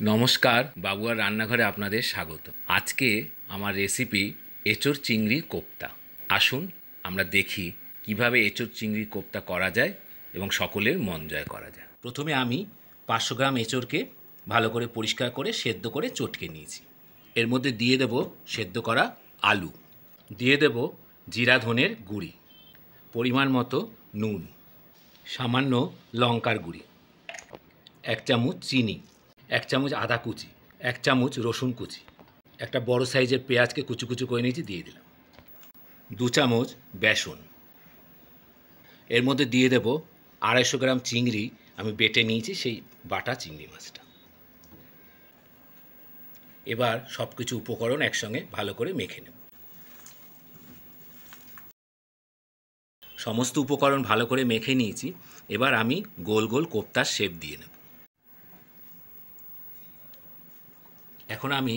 নমস্কার, বাবুয়ার রান্নাঘরে আপনাদের স্বাগত। আজকে আমার রেসিপি এঁচোড় চিংড়ি কোপ্তা। আসুন আমরা দেখি কিভাবে এঁচোড় চিংড়ি কোপ্তা করা যায় এবং সকলের মন জয় করা যায়। প্রথমে আমি 500 গ্রাম এঁচোড়কে ভালো করে পরিষ্কার করে সেদ্ধ করে চটকে নিয়েছি। এর মধ্যে দিয়ে দেব সেদ্ধ করা আলু, দিয়ে দেব জিরা ধনের গুঁড়ি, পরিমাণ মতো নুন, সামান্য লঙ্কার গুঁড়ি, 1 চামচ চিনি, 1 চামচ আদা কুচি, 1 চামচ রসুন কুচি, একটা বড় সাইজের পেঁয়াজকে কুচু কুচু করে নিয়েছি দিয়ে দিলাম, 2 চামচ বেসন। এর মধ্যে দিয়ে দেব 250 গ্রাম চিংড়ি আমি বেটে নিয়েছি, সেই বাটা চিংড়ি মাছটা। এবার সব কিছু উপকরণ একসঙ্গে ভালো করে মেখে নেব। সমস্ত উপকরণ ভালো করে মেখে নিয়েছি। এবার আমি গোল গোল কোপ্তার শেপ দিয়ে নেব। এখন আমি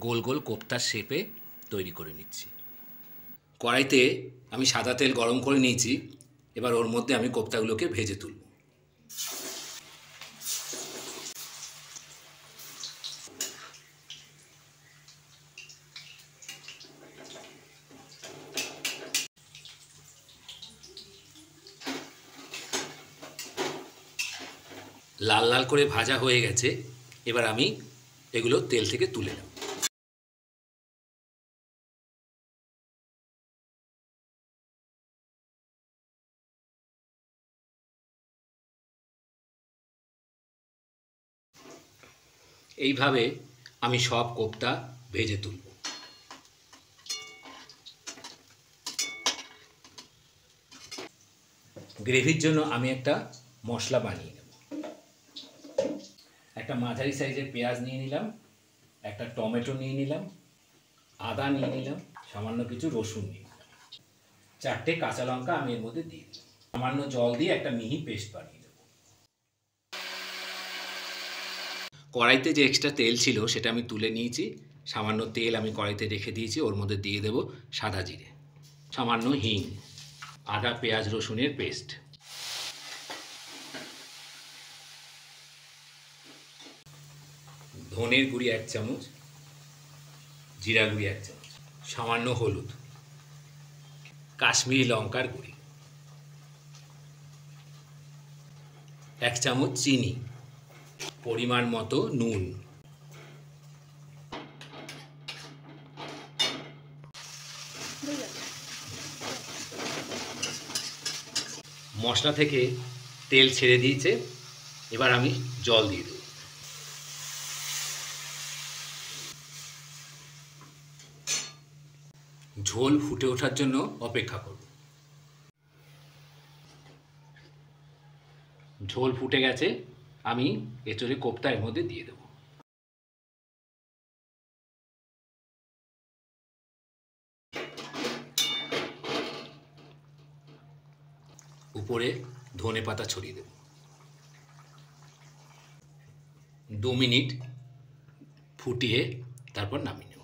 গোল গোল কোপ্তার শেপে তৈরি করে নিচ্ছি। কড়াইতে আমি সাদা তেল গরম করে নিয়েছি। এবার ওর মধ্যে আমি কোপ্তাগুলোকে ভেজে তুলব। লাল লাল করে ভাজা হয়ে গেছে। এবার আমি এগুলো তেল থেকে তুলে নেব। এইভাবে আমি সব কোপ্তা ভেজে তুলব। গ্রেভির জন্য আমি একটা মশলা বানিয়ে নেব। একটা মাঝারি সাইজের পেঁয়াজ নিয়ে নিলাম, একটা টমেটো নিয়ে নিলাম, আদা নিয়ে নিলাম, সামান্য কিছু রসুন নিয়ে নিলাম, 4টে কাঁচা লঙ্কা আমি এর মধ্যে দিয়ে দিলাম। সামান্য জল দিয়ে একটা মিহি পেস্ট বানিয়ে দেব। কড়াইতে যে এক্সট্রা তেল ছিল সেটা আমি তুলে নিয়েছি। সামান্য তেল আমি কড়াইতে রেখে দিয়েছি। ওর মধ্যে দিয়ে দেব সাদা জিরে, সামান্য হিং, আদা পেঁয়াজ রসুনের পেস্ট, ধনের গুঁড়ি 1 চামচ, জিরা গুঁড়ি 1 চামচ, সামান্য হলুদ, কাশ্মীরি লঙ্কার গুঁড়ি, 1 চামচ চিনি, পরিমাণ মতো নুন, মশলা থেকে তেল ছেড়ে দিয়েছে। এবার আমি জল দিয়ে দেব। ঝোল ফুটে ওঠার জন্য অপেক্ষা করব। ঝোল ফুটে গেছে। আমি এঁচোড়ে কোপ্তা এর মধ্যে দিয়ে দেব। উপরে ধনে পাতা ছড়িয়ে দেব। 2 মিনিট ফুটিয়ে তারপর নামিয়ে নেব।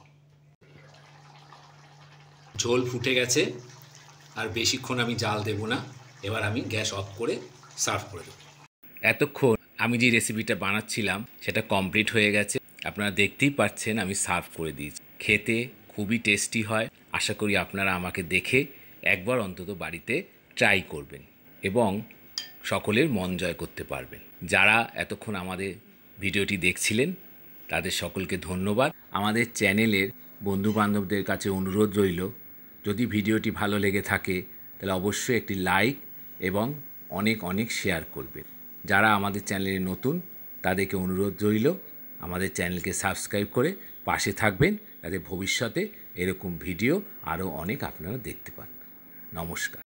ঝোল ফুটে গেছে, আর বেশিক্ষণ আমি জাল দেব না। এবার আমি গ্যাস অফ করে সার্ভ করে দেব। এতক্ষণ আমি যে রেসিপিটা বানাচ্ছিলাম সেটা কমপ্লিট হয়ে গেছে। আপনারা দেখতেই পাচ্ছেন আমি সার্ভ করে দিয়েছি। খেতে খুবই টেস্টি হয়। আশা করি আপনারা আমাকে দেখে একবার অন্তত বাড়িতে ট্রাই করবেন এবং সকলের মন জয় করতে পারবেন। যারা এতক্ষণ আমাদের ভিডিওটি দেখছিলেন তাদের সকলকে ধন্যবাদ। আমাদের চ্যানেলের বন্ধুবান্ধবদের কাছে অনুরোধ রইল, যদি ভিডিওটি ভালো লেগে থাকে তাহলে অবশ্যই একটি লাইক এবং অনেক অনেক শেয়ার করবেন। যারা আমাদের চ্যানেলে নতুন তাদেরকে অনুরোধ রইল আমাদের চ্যানেলকে সাবস্ক্রাইব করে পাশে থাকবেন, যাতে ভবিষ্যতে এরকম ভিডিও আরও অনেক আপনারা দেখতে পান। নমস্কার।